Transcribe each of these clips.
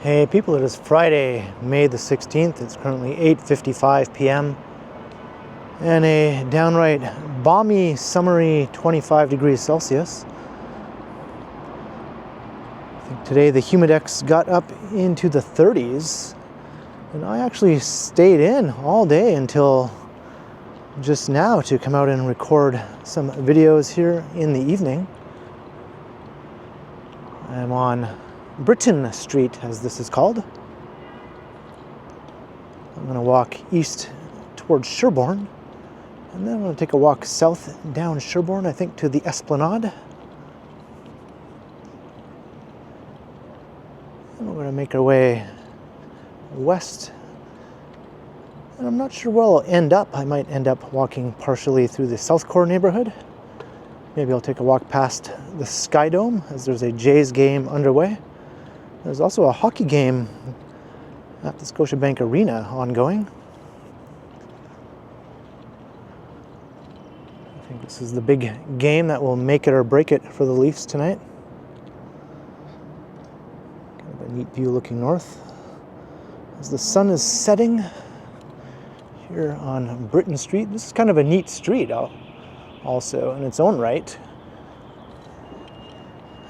Hey people, it is Friday, May the 16th. It's currently 8:55 p.m. and a downright balmy, summery 25 degrees Celsius. I think today the humidex got up into the 30s, and I actually stayed in all day until just now to come out and record some videos here in the evening. I'm on Britain Street, as this is called. I'm going to walk east towards Sherbourne, and then I'm going to take a walk south down Sherbourne, I think, to the Esplanade. And we're going to make our way west. And I'm not sure where I'll end up. I might end up walking partially through the South Core neighborhood. Maybe I'll take a walk past the Sky Dome, as there's a Jays game underway. There's also a hockey game at the Scotiabank Arena ongoing. I think this is the big game that will make it or break it for the Leafs tonight. Kind of a neat view looking north as the sun is setting here on Britain Street. This is kind of a neat street also in its own right.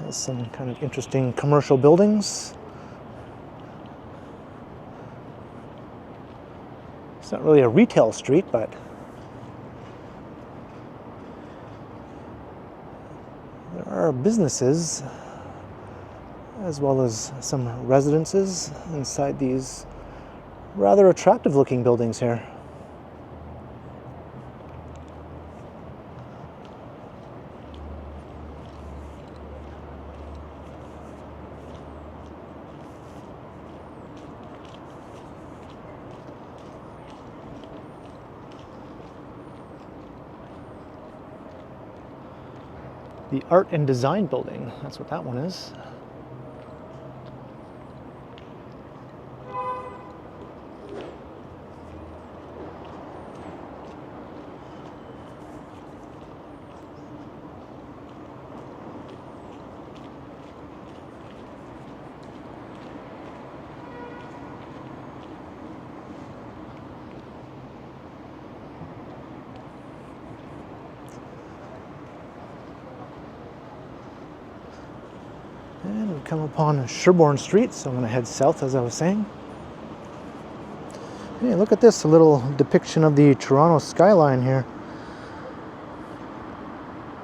Has some kind of interesting commercial buildings. It's not really a retail street, but there are businesses as well as some residences inside these rather attractive looking buildings here. The Art and Design Building, that's what that one is. And we've come upon Sherbourne Street, so I'm going to head south, as I was saying. Hey, look at this, a little depiction of the Toronto skyline here.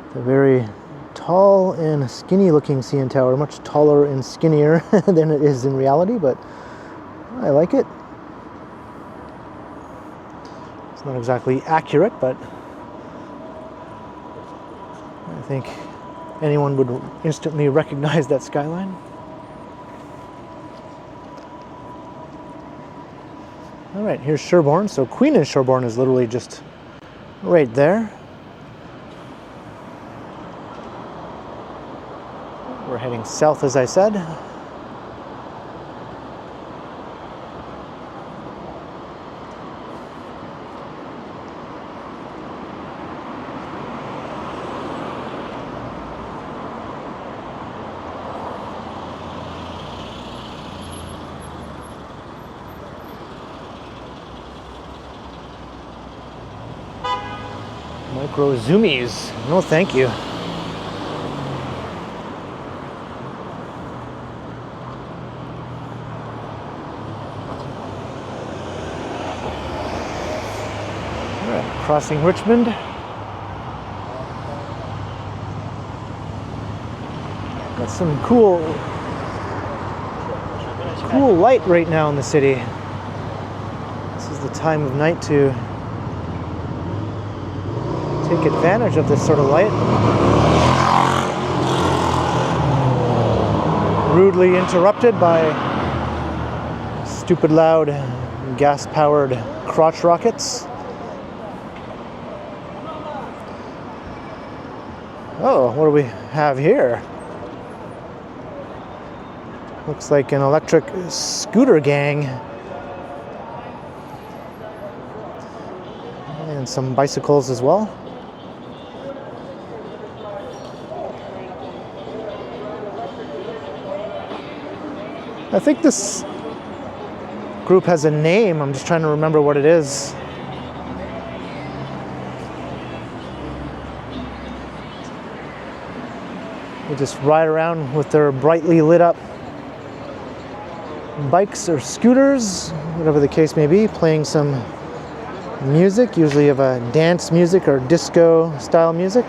It's a very tall and skinny looking CN Tower, much taller and skinnier than it is in reality, but I like it. It's not exactly accurate, but I think anyone would instantly recognize that skyline. All right, here's Sherbourne. So Queen and Sherbourne is literally just right there. We're heading south, as I said. Micro zoomies. No, thank you. All right, crossing Richmond. Got some cool light right now in the city. This is the time of night to take advantage of this sort of light. Rudely interrupted by stupid loud gas-powered crotch rockets. Oh, what do we have here? Looks like an electric scooter gang. And some bicycles as well. I think this group has a name. I'm just trying to remember what it is. They just ride around with their brightly lit up bikes or scooters, whatever the case may be, playing some music, usually of a dance music or disco style music.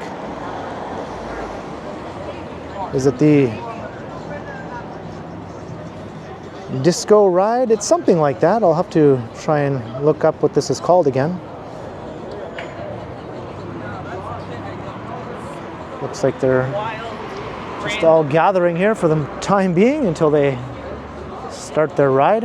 Is it the disco ride? It's something like that. I'll have to try and look up what this is called again. Looks like they're just all gathering here for the time being until they start their ride.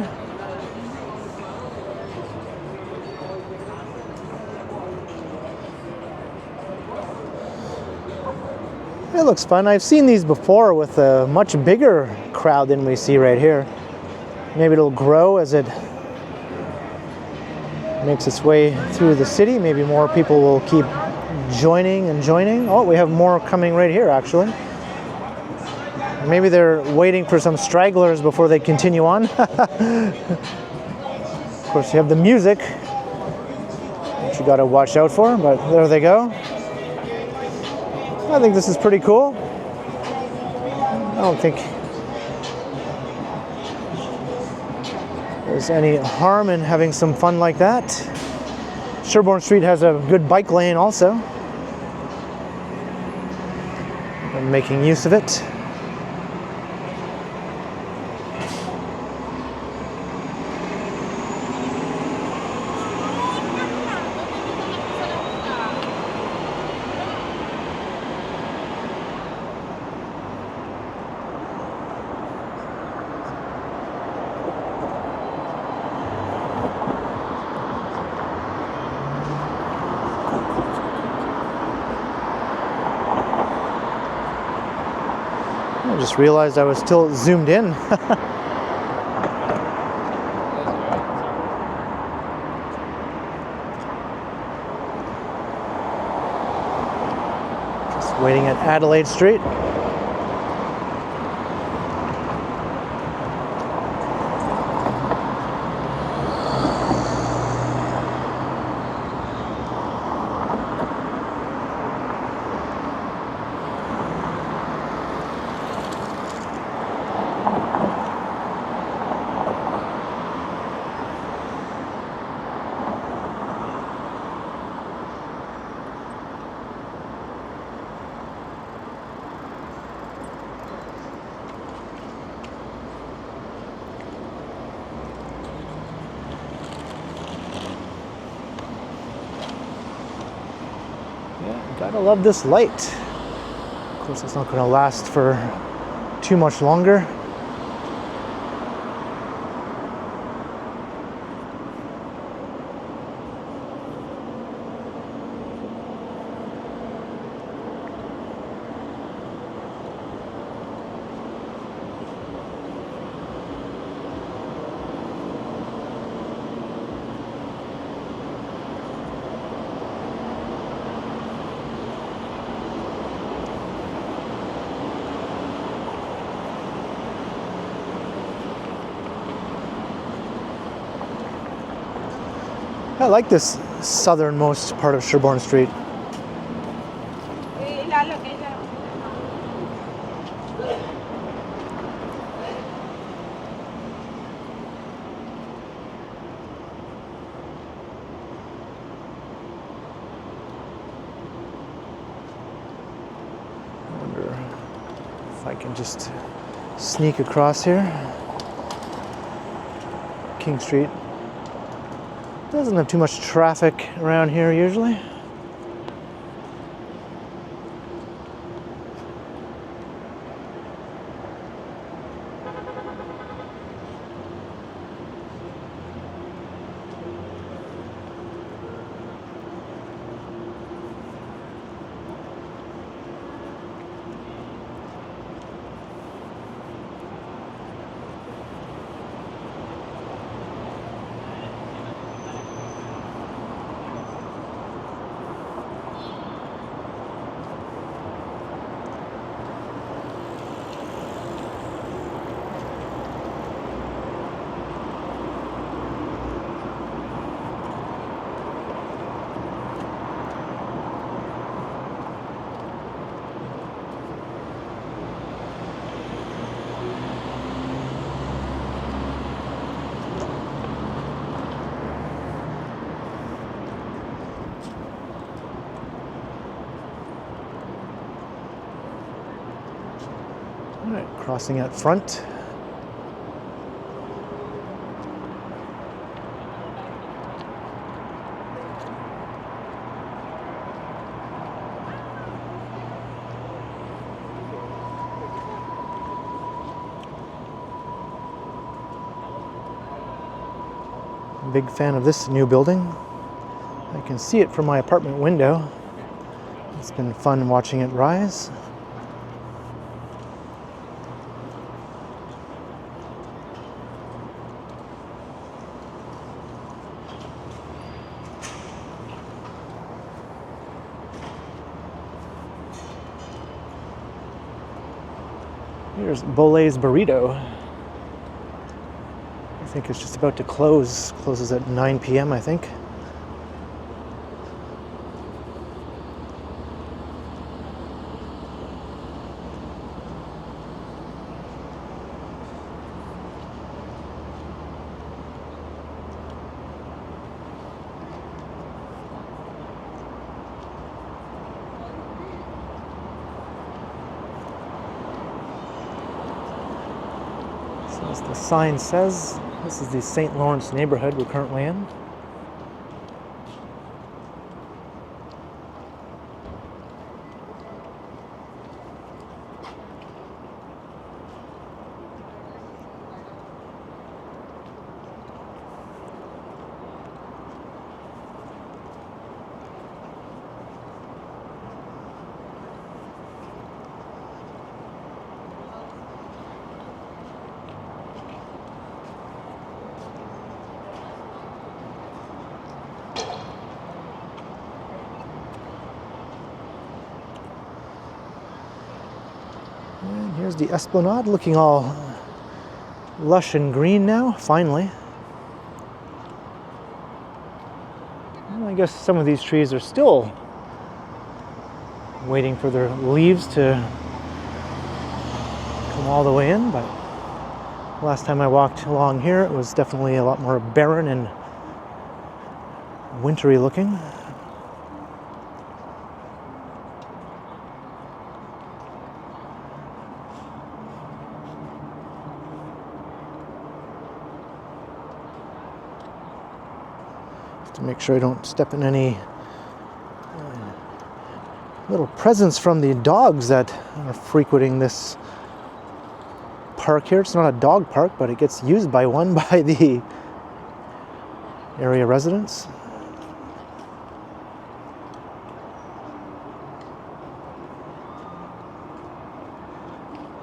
It looks fun. I've seen these before with a much bigger crowd than we see right here. Maybe it'll grow as it makes its way through the city. Maybe more people will keep joining and joining. Oh, we have more coming right here actually. Maybe they're waiting for some stragglers before they continue on. Of course, you have the music, which you got to watch out for, but there they go. I think this is pretty cool. I don't think there's any harm in having some fun like that. Sherbourne Street has a good bike lane also. I'm making use of it. I just realized I was still zoomed in. Just waiting at Adelaide Street. Gotta love this light. Of course, it's not going to last for too much longer. I like this southernmost part of Sherbourne Street. I wonder if I can just sneak across here. King Street. Doesn't have too much traffic around here usually. Alright, crossing out front. Big fan of this new building. I can see it from my apartment window. It's been fun watching it rise. Here's Bole's Burrito. I think it's just about to close. Closes at 9 p.m. I think. So as the sign says, this is the St. Lawrence neighborhood we're currently in. And here's the Esplanade, looking all lush and green now, finally. Well, I guess some of these trees are still waiting for their leaves to come all the way in, but last time I walked along here, it was definitely a lot more barren and wintry looking. To make sure I don't step in any little presents from the dogs that are frequenting this park here. It's not a dog park, but it gets used by one by the area residents.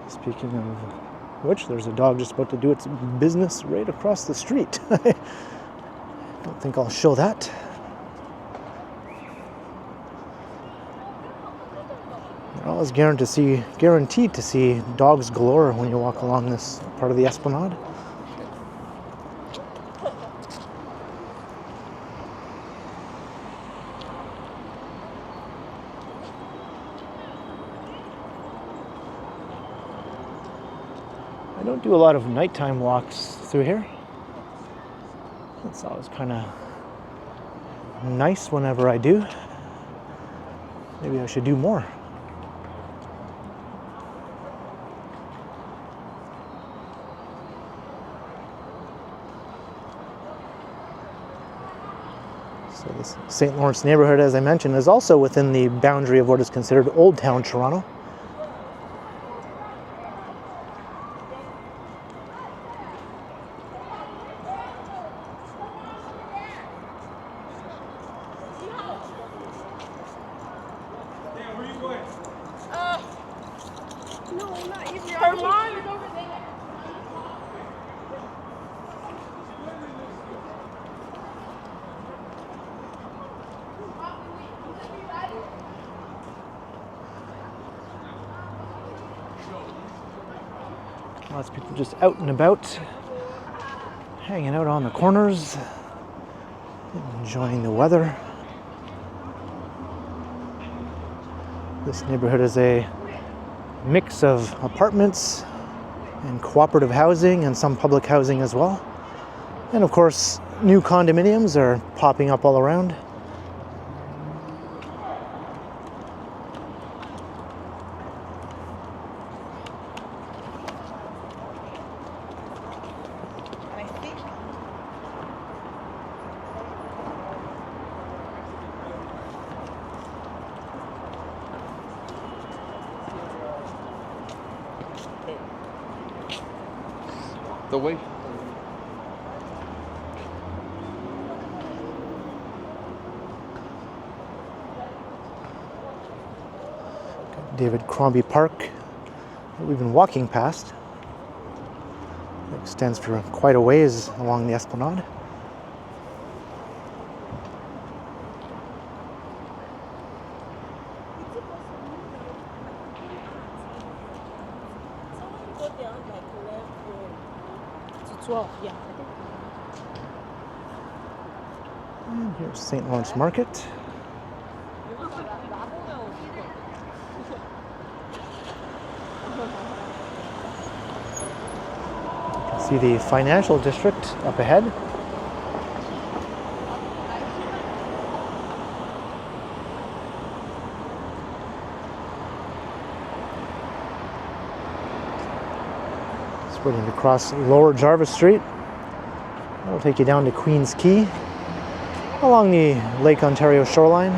Speaking of which, there's a dog just about to do its business right across the street. Don't think I'll show that. You're always guaranteed to see dogs galore when you walk along this part of the Esplanade. I don't do a lot of nighttime walks through here. It's always kind of nice whenever I do. Maybe I should do more. So this St. Lawrence neighborhood, as I mentioned, is also within the boundary of what is considered Old Town Toronto. Lots of people just out and about, hanging out on the corners, enjoying the weather. This neighborhood is a mix of apartments and cooperative housing and some public housing as well. And of course, new condominiums are popping up all around. the way. David Crombie Park that we've been walking past. It extends for quite a ways along the Esplanade. And here's St. Lawrence Market. See the financial district up ahead. Spreading across Lower Jarvis Street. That'll take you down to Queen's Quay along the Lake Ontario shoreline.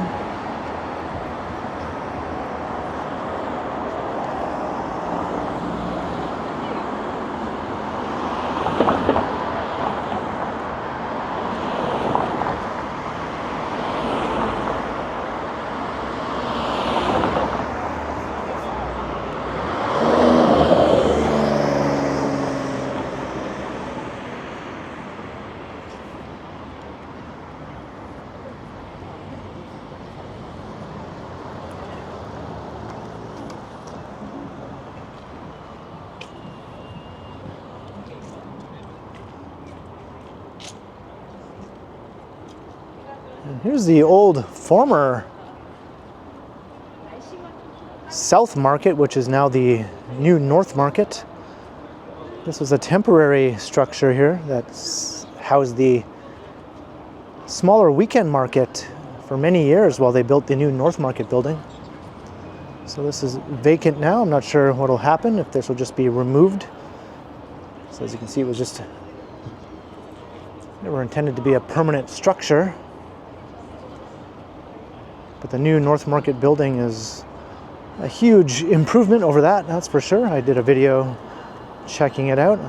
And here's the old former South Market, which is now the new North Market. This was a temporary structure here that housed the smaller weekend market for many years while they built the new North Market building. So this is vacant now. I'm not sure what will happen, if this will just be removed. So as you can see, it was just never intended to be a permanent structure. But the new North Market building is a huge improvement over that, that's for sure. I did a video checking it out.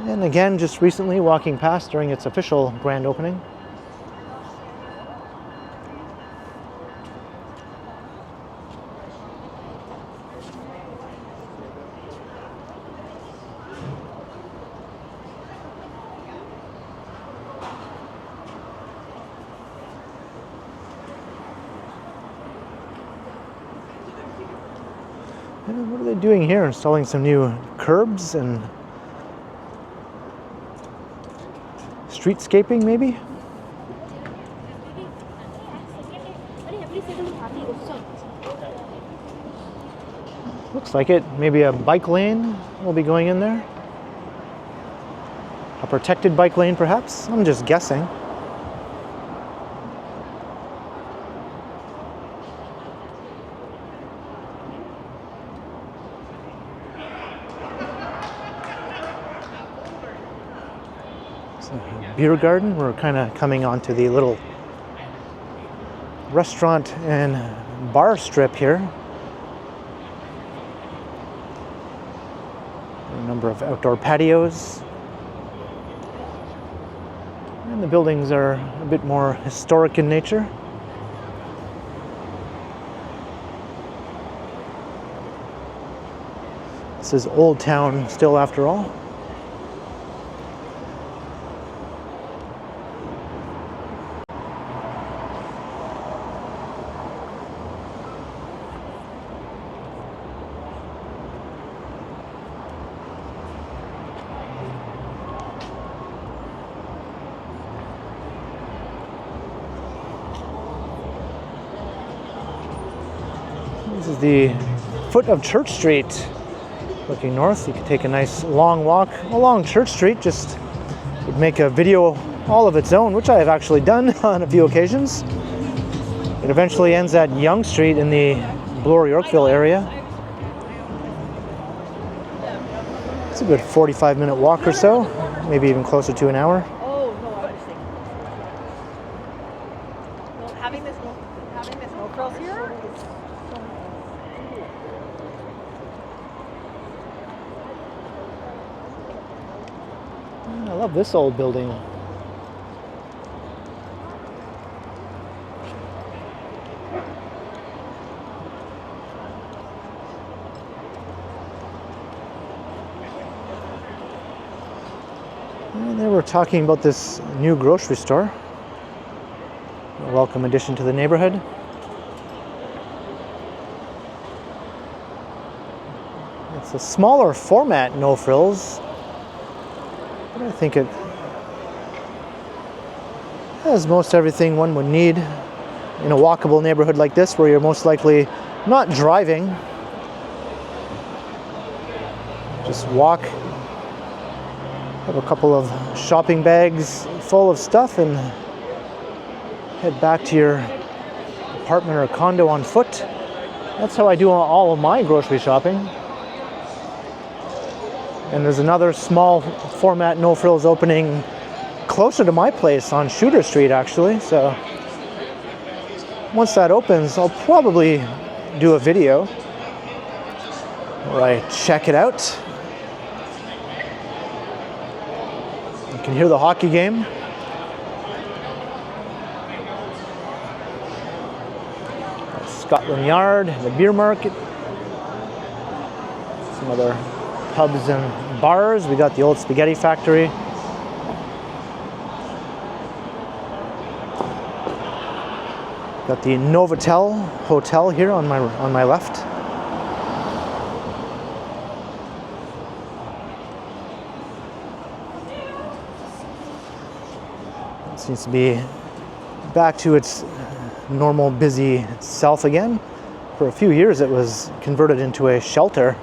And again, just recently walking past during its official grand opening. And what are they doing here? Installing some new curbs and streetscaping, maybe? Looks like it. Maybe a bike lane will be going in there. A protected bike lane, perhaps? I'm just guessing. Beer garden. We're kind of coming onto the little restaurant and bar strip here. A number of outdoor patios. And the buildings are a bit more historic in nature. This is Old Town still, after all. This is the foot of Church Street. Looking north, you can take a nice long walk along Church Street. Just would make a video all of its own, which I have actually done on a few occasions. It eventually ends at Yonge Street in the Bloor-Yorkville area. It's a good 45-minute walk or so, maybe even closer to an hour. Oh, no, I was thinking. Well, having this no frills here is so... I love this old building. And they were talking about this new grocery store. A welcome addition to the neighborhood. It's a smaller format no frills, but I think it has most everything one would need in a walkable neighborhood like this, where you're most likely not driving. Just walk, have a couple of shopping bags full of stuff, and head back to your apartment or condo on foot. That's how I do all of my grocery shopping. And there's another small format no frills opening closer to my place on Shooter Street, actually. So once that opens, I'll probably do a video where I check it out. You can hear the hockey game. Scotland Yard, the beer market, some other pubs and bars. We got the old spaghetti factory. Got the Novotel Hotel here on my left. It seems to be back to its normal busy self again. For a few years it was converted into a shelter.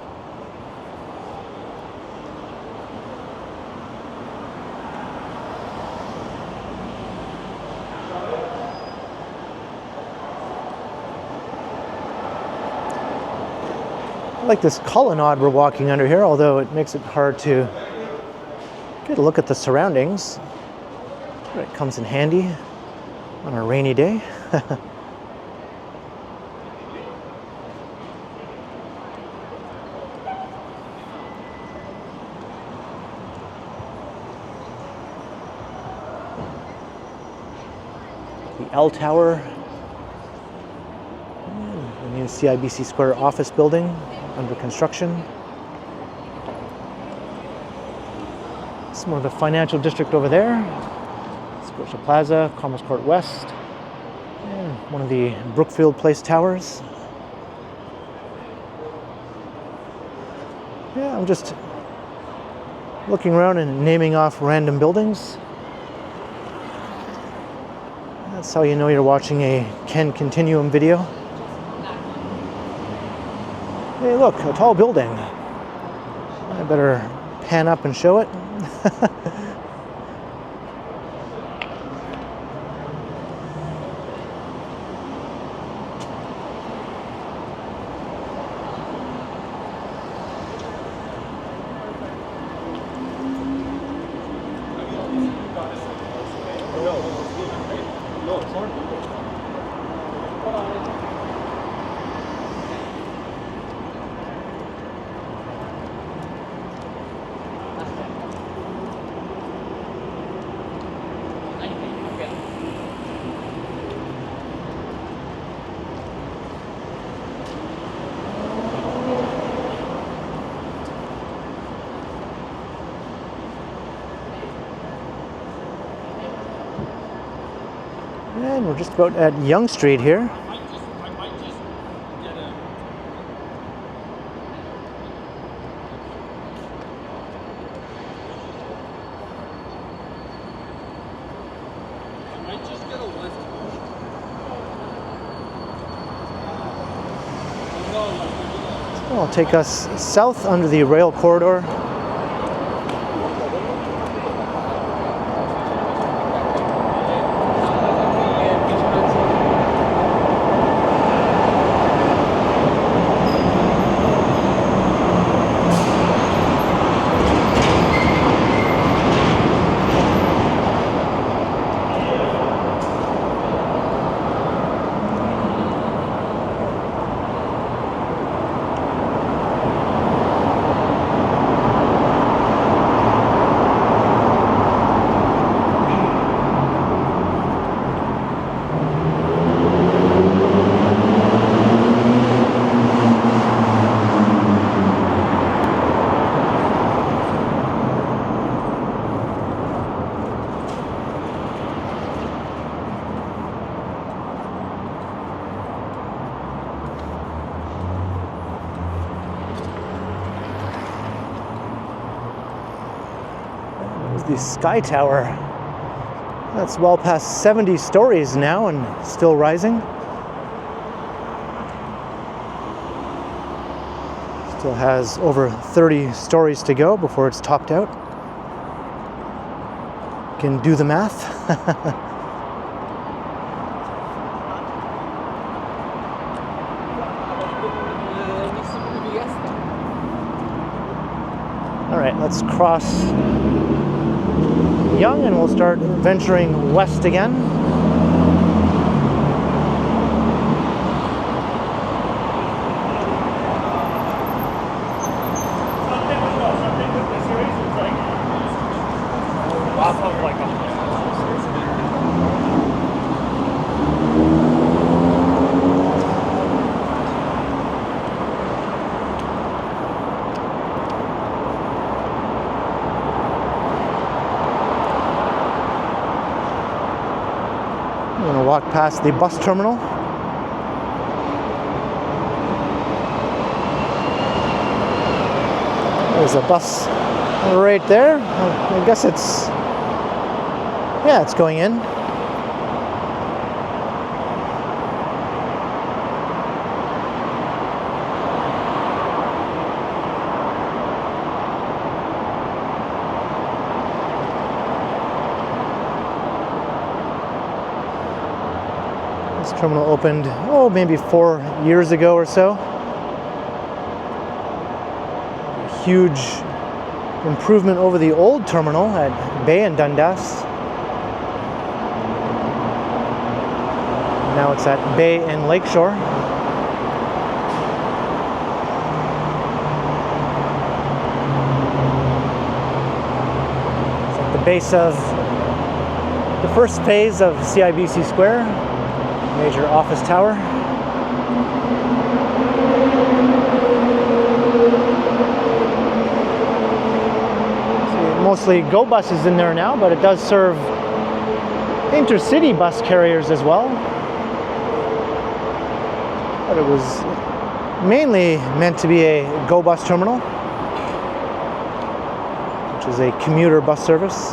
I like this colonnade we're walking under here, although it makes it hard to get a look at the surroundings. But it comes in handy on a rainy day. The L Tower, and the new CIBC Square office building under construction. Some of the financial district over there. Scotia Plaza, Commerce Court West, and one of the Brookfield Place towers. Yeah, I'm just looking around and naming off random buildings. That's how you know you're watching a Ken Continuum video. Hey, look, a tall building. I better pan up and show it. And we're just about at Yonge Street here. I'll take us south under the rail corridor. The Sky Tower. That's well past 70 stories now and still rising. Still has over 30 stories to go before it's topped out. Can do the math. All right, let's cross Young and we'll start venturing west again. I'm going to walk past the bus terminal. There's a bus right there. I guess it's, yeah, it's going in. This terminal opened, maybe 4 years ago or so. Huge improvement over the old terminal at Bay and Dundas. Now it's at Bay and Lakeshore. It's at the base of the first phase of CIBC Square, major office tower. Mostly GO buses in there now, but it does serve intercity bus carriers as well. But it was mainly meant to be a GO bus terminal, which is a commuter bus service.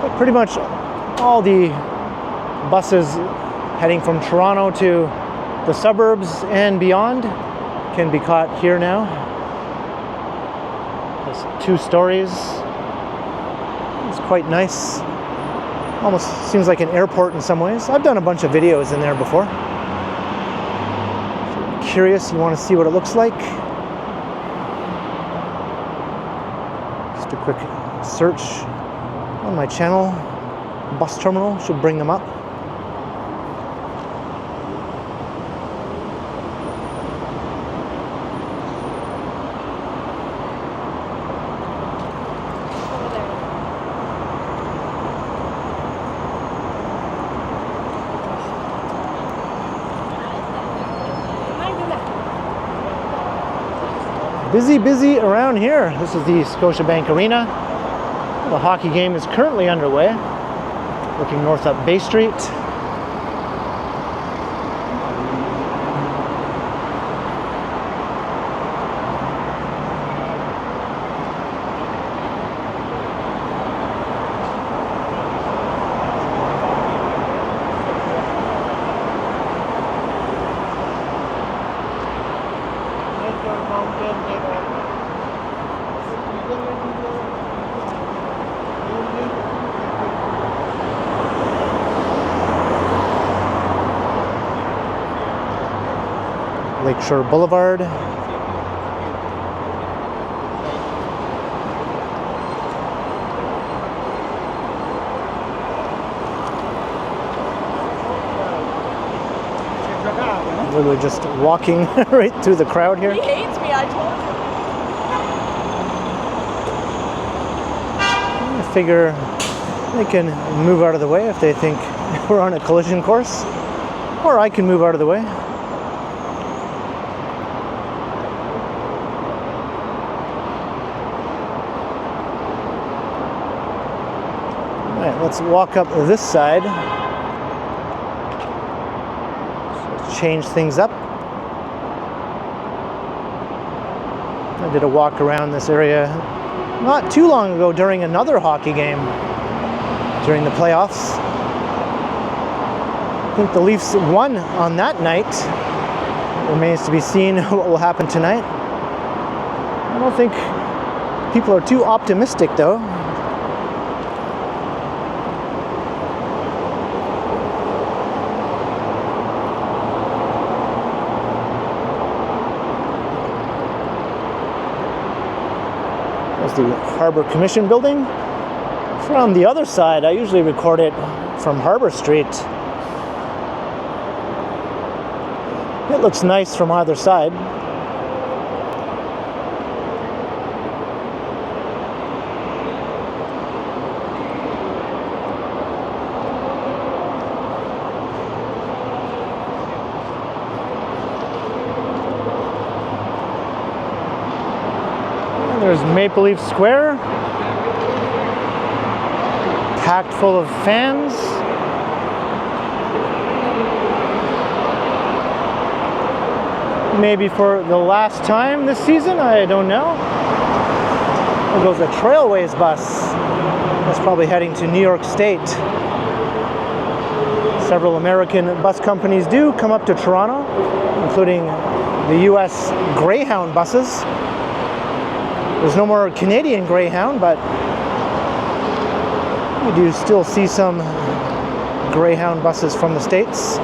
But pretty much all the buses heading from Toronto to the suburbs and beyond can be caught here now. There's 2 stories. It's quite nice. Almost seems like an airport in some ways. I've done a bunch of videos in there before. If you're curious, you want to see what it looks like, just a quick search on my channel. Bus terminal should bring them up. Busy around here. This is the Scotiabank Arena. The hockey game is currently underway. Looking north up Bay Street. Lakeshore Boulevard. Literally just walking right through the crowd here. He hates me, I told you. I figure they can move out of the way if they think we're on a collision course, or I can move out of the way. Alright, let's walk up this side. So change things up. did a walk around this area not too long ago during another hockey game, during the playoffs. I think the Leafs won on that night. Remains to be seen what will happen tonight. I don't think people are too optimistic though. There's the Harbor Commission building. From the other side, I usually record it from Harbor Street. It looks nice from either side. And there's Maple Leaf Square, packed full of fans. Maybe for the last time this season, I don't know. There goes a Trailways bus. That's probably heading to New York State. Several American bus companies do come up to Toronto, including the US Greyhound buses. There's no more Canadian Greyhound, but we do still see some Greyhound buses from the States.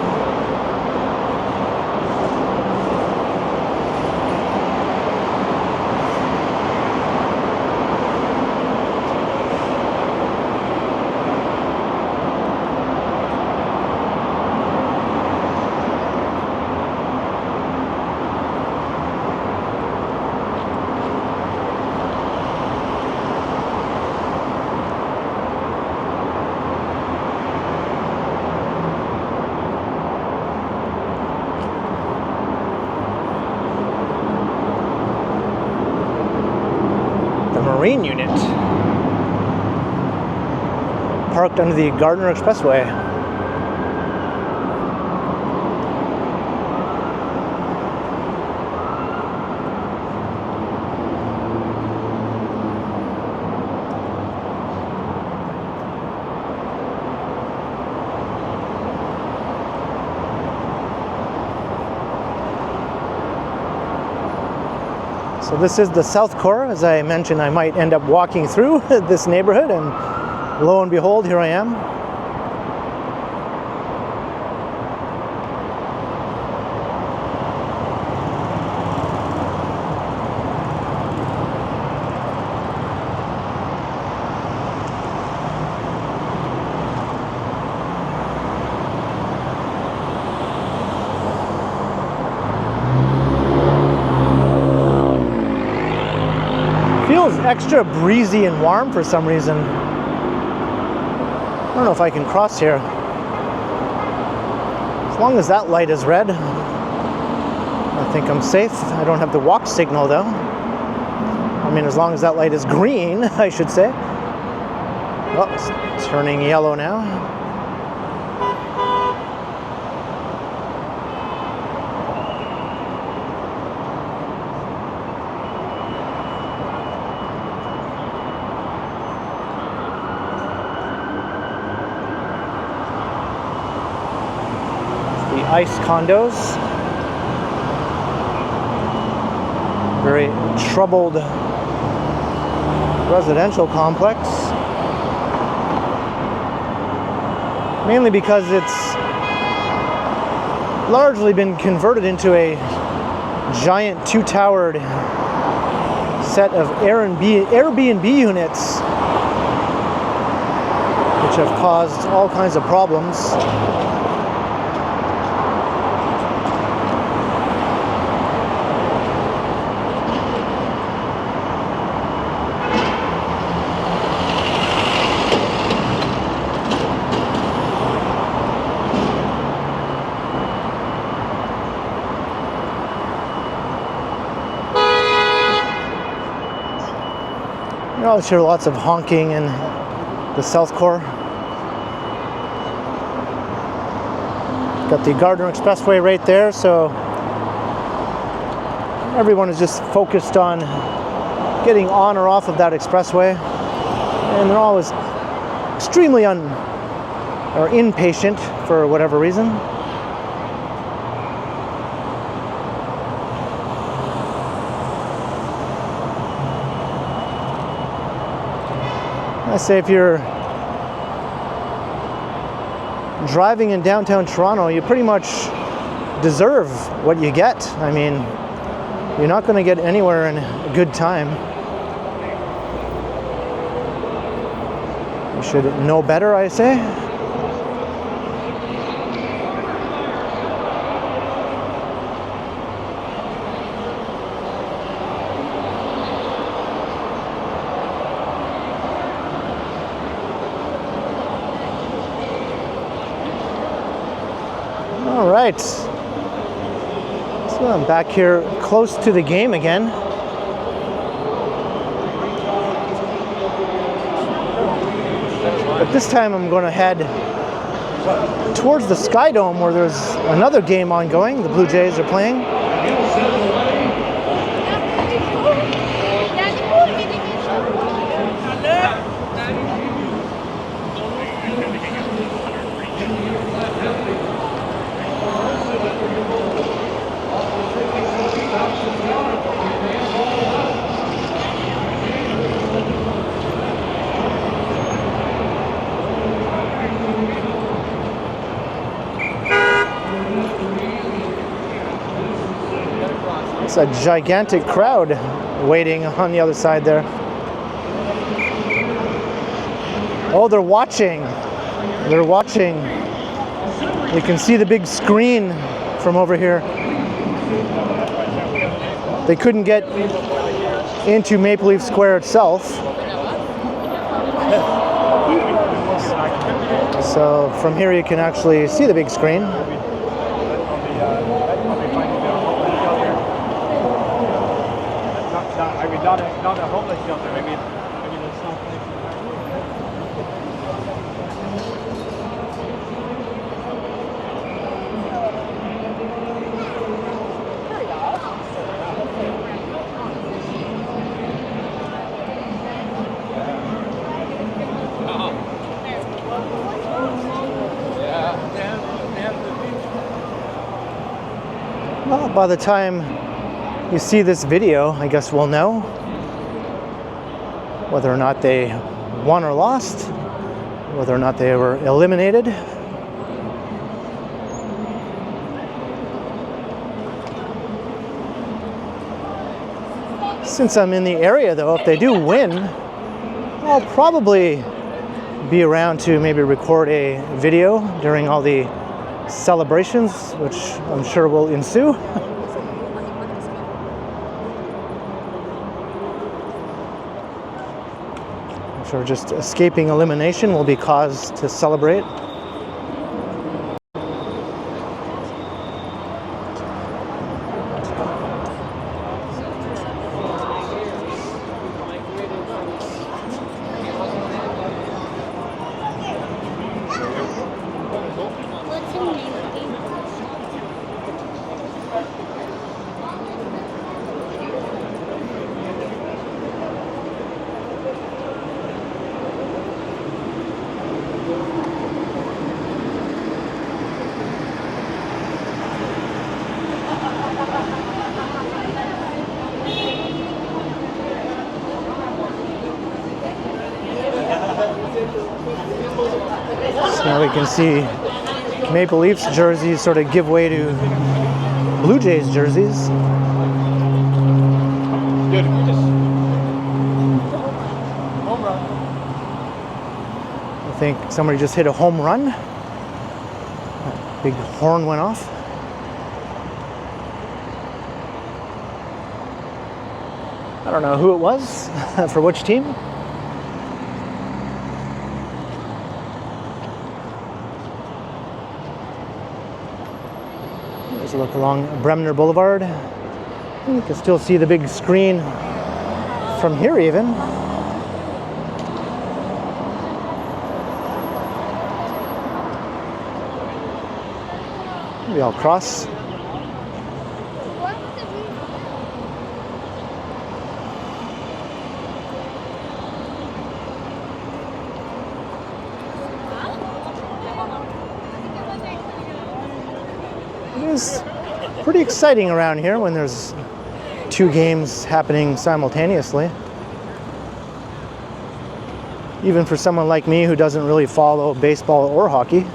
Marine unit parked under the Gardner Expressway. So this is the South Core. As I mentioned, I might end up walking through this neighborhood, and lo and behold, here I am. Feels extra breezy and warm for some reason. I don't know if I can cross here. As long as that light is red, I think I'm safe. I don't have the walk signal though. I mean, as long as that light is green, I should say. Oh, it's turning yellow now. Ice condos. Very troubled residential complex. Mainly because it's largely been converted into a giant two-towered set of Airbnb units, which have caused all kinds of problems. You always hear lots of honking in the South Core. Got the Gardner Expressway right there, so everyone is just focused on getting on or off of that expressway, and they're always extremely impatient for whatever reason. I say if you're driving in downtown Toronto, you pretty much deserve what you get. I mean, you're not going to get anywhere in a good time. You should know better, I say. All right, so I'm back here close to the game again. But this time I'm going to head towards the Sky Dome where there's another game ongoing. The Blue Jays are playing. It's a gigantic crowd waiting on the other side there. Oh, they're watching. They're watching. You can see the big screen from over here. They couldn't get into Maple Leaf Square itself. So from here you can actually see the big screen. Not a homeless shelter, maybe there's something. Well, by the time you see this video, I guess we'll know whether or not they won or lost, whether or not they were eliminated. Since I'm in the area though, if they do win, I'll probably be around to maybe record a video during all the celebrations, which I'm sure will ensue. Or just escaping elimination will be cause to celebrate. So now we can see Maple Leafs jerseys sort of give way to Blue Jays jerseys. Good. Home run. I think somebody just hit a home run. That big horn went off. I don't know who it was, for which team. There's a look along Bremner Boulevard. You can still see the big screen from here even. Maybe I'll cross. Always pretty exciting around here when there's two games happening simultaneously. Even for someone like me who doesn't really follow baseball or hockey.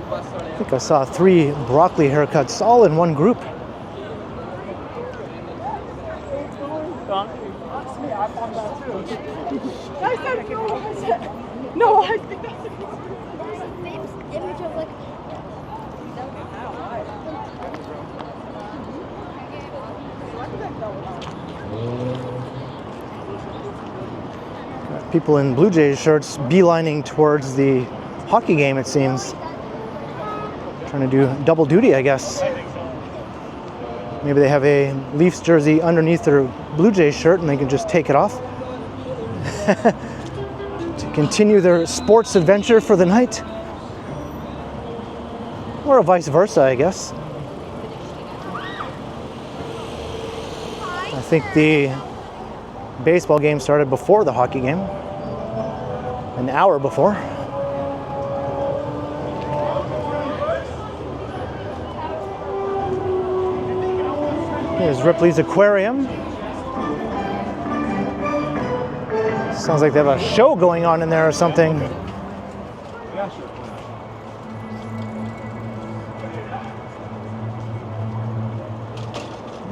I think I saw 3 broccoli haircuts all in one group. No, I think that's image of like People in Blue Jays shirts beelining towards the hockey game, it seems. Trying to do double duty, I guess. Maybe they have a Leafs jersey underneath their Blue Jays shirt and they can just take it off. To continue their sports adventure for the night. Or vice versa, I guess. I think the baseball game started before the hockey game. An hour before. Here's Ripley's Aquarium. Sounds like they have a show going on in there or something.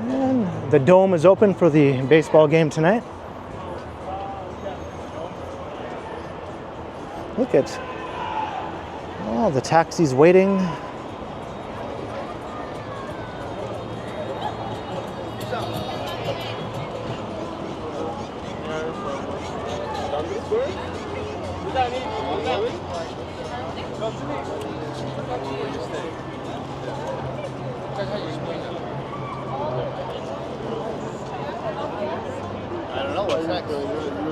And the dome is open for the baseball game tonight. Look at all the taxis waiting.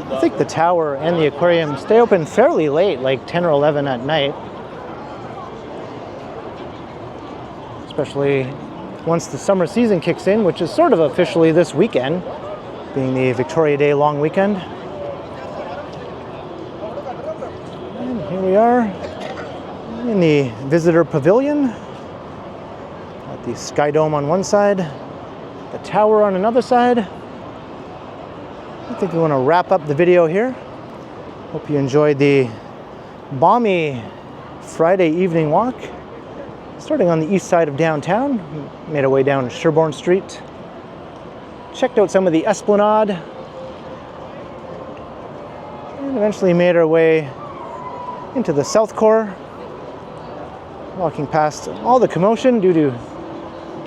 I think the tower and the aquarium stay open fairly late, like 10 or 11 at night. Especially once the summer season kicks in, which is sort of officially this weekend, being the Victoria Day long weekend. And here we are in the visitor pavilion. Got the Sky Dome on one side, the tower on another side. I think we want to wrap up the video here. Hope you enjoyed the balmy Friday evening walk. Starting on the east side of downtown, made our way down Sherbourne Street. Checked out some of the Esplanade. And eventually made our way into the South Core. Walking past all the commotion due to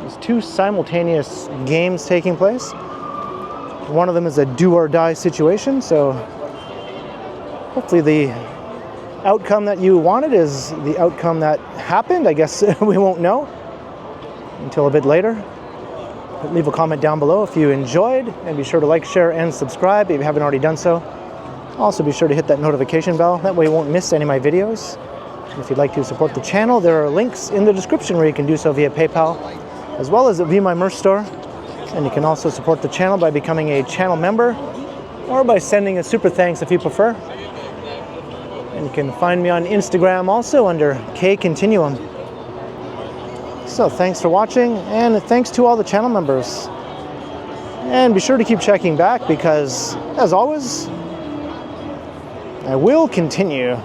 these 2 simultaneous games taking place. One of them is a do or die situation, so hopefully the outcome that you wanted is the outcome that happened. I guess we won't know until a bit later. But leave a comment down below if you enjoyed, and be sure to like, share, and subscribe if you haven't already done so. Also be sure to hit that notification bell, that way you won't miss any of my videos. If you'd like to support the channel, there are links in the description where you can do so via PayPal, as well as via my merch store. And you can also support the channel by becoming a channel member or by sending a super thanks if you prefer. And you can find me on Instagram also under KContinuum. So thanks for watching, and thanks to all the channel members. And be sure to keep checking back because, as always, I will continue.